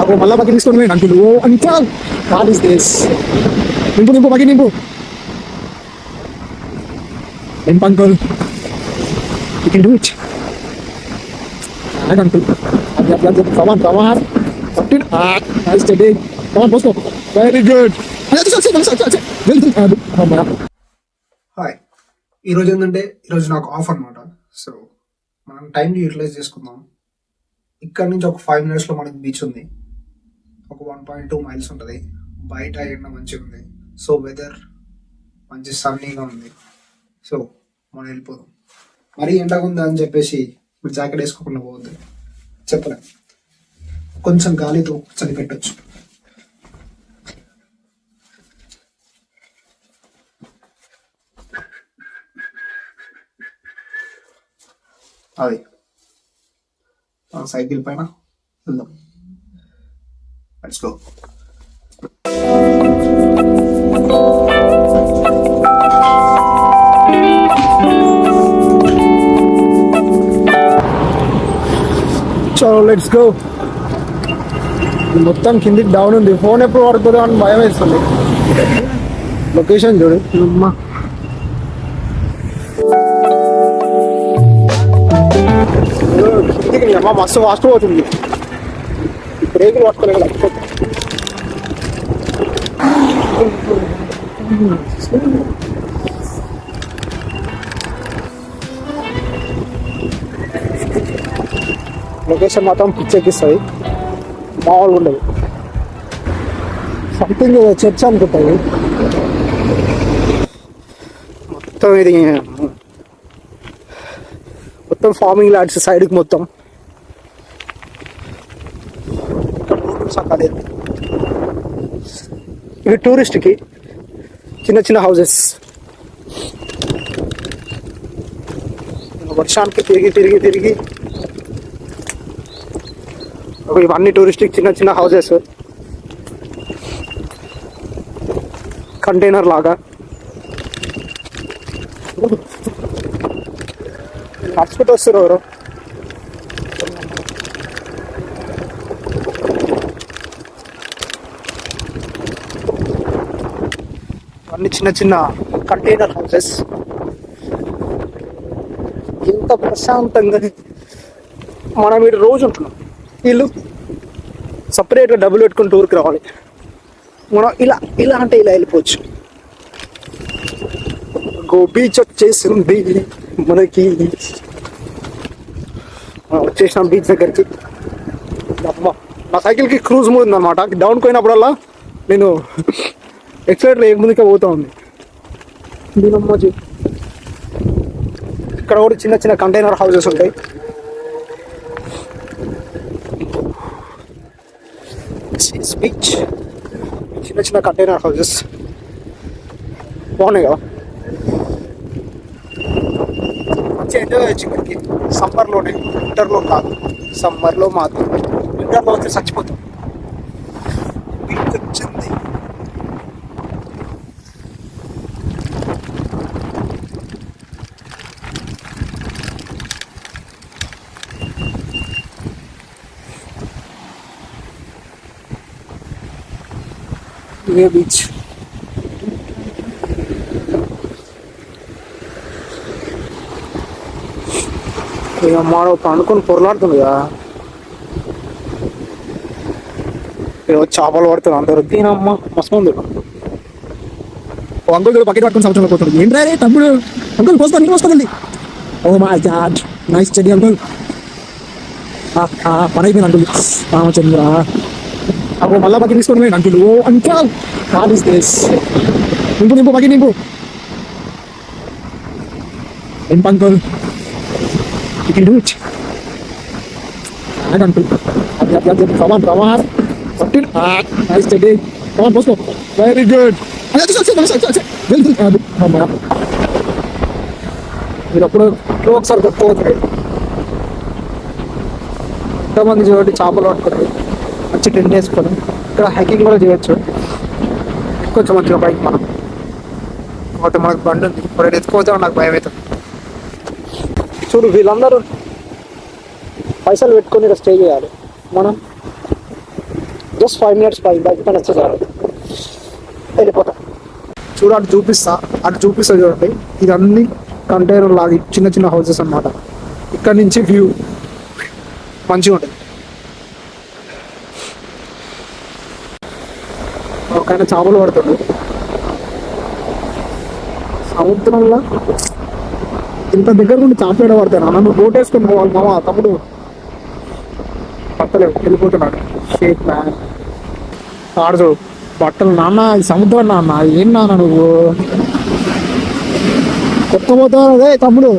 అప్పుడు మళ్ళా బకెట్ తీసుకొని పోయి uncle oh uncle what is this నింపు నింపు బకెట్ నింపు నింపు uncle you can do it uncle come on come on nice day come on పోసుకో వెరీ గుడ్ హాయ్. ఈరోజు ఏంటంటే ఈరోజు నాకు ఆఫ్ అనమాట. సో మనం టైంని యూటిలైజ్ చేసుకుందాం. ఇక్కడ నుంచి ఒక 5 minutes మనకి బీచ్ ఉంది. ఒక 1.2 miles ఉంటుంది. బయట ఎండ మంచిగా ఉంది. సో వెదర్ మంచి సన్నీగా ఉంది. సో మనం వెళ్ళిపోదాం. మరీ ఎండగా ఉంది అని చెప్పేసి మీరు జాకెట్ వేసుకోకుండా పోవద్దు. చెప్పలే, కొంచెం గాలితో చలి పెట్టచ్చు. అది సైకిల్ పైన వెళ్దాం. Let's go. చలో లెట్స్ గో. మొత్తం కిందికి డౌన్ ఉంది. ఫోన్ ఎప్పుడు పడుతుందో అని భయం వేస్తుంది. లొకేషన్ చూడు అమ్మా. కిందికి అమ్మ మస్తు ఫాస్ట్ పోతుంది. బ్రేకులు పట్టుకోలేదు. లొకేషన్ మాత్రం పిచ్చెక్కిస్తుంది. మామూలుగా ఉండదు. సంథింగ్ చర్చ్ అనుకుంటుంది మొత్తం. ఇది మొత్తం ఫార్మింగ్ ల్యాండ్స్ సైడ్కి మొత్తం. ఇవి టూరిస్ట్కి చిన్న చిన్న హౌసెస్. వర్షానికి తిరిగి తిరిగి తిరిగి ఇవన్నీ టూరిస్ట్కి చిన్న చిన్న హౌసెస్. కంటైనర్ లాగా నడుచుకుంటూ వస్తారు ఎవరు. అన్ని చిన్న చిన్న కంటైనర్ హౌసెస్. ఎంత ప్రశాంతంగా. మనం వీడు రోజు ఉంటున్నాం. వీళ్ళు సపరేట్గా డబ్బులు పెట్టుకుని టూర్కి రావాలి. మనం ఇలా ఇలా అంటే ఇలా వెళ్ళిపోవచ్చు. గో బీచ్ వచ్చేసింది మనకి. వచ్చేసినాం బీచ్ దగ్గరికి. అమ్మ నా సైకిల్కి క్రూజ్ మోడ్ ఉందన్నమాట. డౌన్ పోయినప్పుడల్లా నేను ఎక్సైట్లో ఏ ముందుకే పోతూ ఉంది. దీనమ్మ ఇక్కడ కూడా చిన్న చిన్న కంటైనర్ హౌసెస్ ఉంటాయి. బీచ్ చిన్న చిన్న కంటైనర్ హౌసెస్ బాగున్నాయి కదా. మంచిగా ఎంజాయ్ చేయొచ్చు ఇక్కడికి. సమ్మర్లోనే, వింటర్లో కాదు. సమ్మర్లో మాత్రం. వింటర్లో వచ్చి చచ్చిపోతాం. బీచ్ వచ్చింది. ఇదే బీచ్. ఇక మనం పండుకొని పొరలాడుతుంది కదా. చేపలు పడుతుంది అందరూ. దీనమ్మ మస్తు ఉంది. అంకుల్ కూడా బకెట్ పట్టుకుని సంవత్సరంలో పోతుంది. ఏంట్రా రే తమ్ముడు, అంకుల్ పోసుకో, నీకు వస్తుంది. ఓ మై గాడ్, నైస్ చెడ్డి అంకుల్. పని అయిపోయింది అంకుల్. రామచంద్ర అప్పుడు మళ్ళా బకెట్ తీసుకొని పోయింది uncle oh uncle what is this నింపు నింపు బకెట్ నింపు నింపు uncle you can do it uncle. Come on come on nice చెడ్డి కమాన్ పోసుకో వెరీ గుడ్. మీరు అప్పుడు ఒకసారి గొప్పవుతాయి. ఎంతోమంది చూడండి చేపలు పట్టుకుంటారు. మంచి టెంట్ వేసుకొని ఇక్కడ హైకింగ్ కూడా చేయొచ్చు. ఎక్కువ మంచిగా బైక్ మనం ఒకటి మనకు బండి ఉంది. ఇప్పుడు ఎత్తుకోతే నాకు భయం అవుతుంది. చూడు వీళ్ళందరూ పైసలు పెట్టుకొని ఇక్కడ స్టే చేయాలి. మనం జస్ట్ 5 minutes బైక్ పైన వచ్చేసారు, వెళ్ళిపోతా. చూడ అటు చూపిస్తా చూడండి. ఇదన్నీ కంటైనర్ లాగా చిన్న చిన్న హౌసెస్ అన్నమాట. ఇక్కడ నుంచి వ్యూ మంచిగా ఉంటుంది. ఒక ఆయన చేపలు పడుతుంది సముద్రంలో. ఇంత దగ్గర నుండి చేపలు పడతాను. నన్ను బోట్ వేసుకొని పోవాలి మామ. తమ్ముడు పట్టలేవు, వెళ్ళిపోతున్నాడు. షేక్ మ్యాన్ ఆడదు బట్టలు. నాన్న ఇది సముద్రం నాన్న, ఏం నాన్న నువ్వు కొత్త పోతావు అదే తమ్ముడు.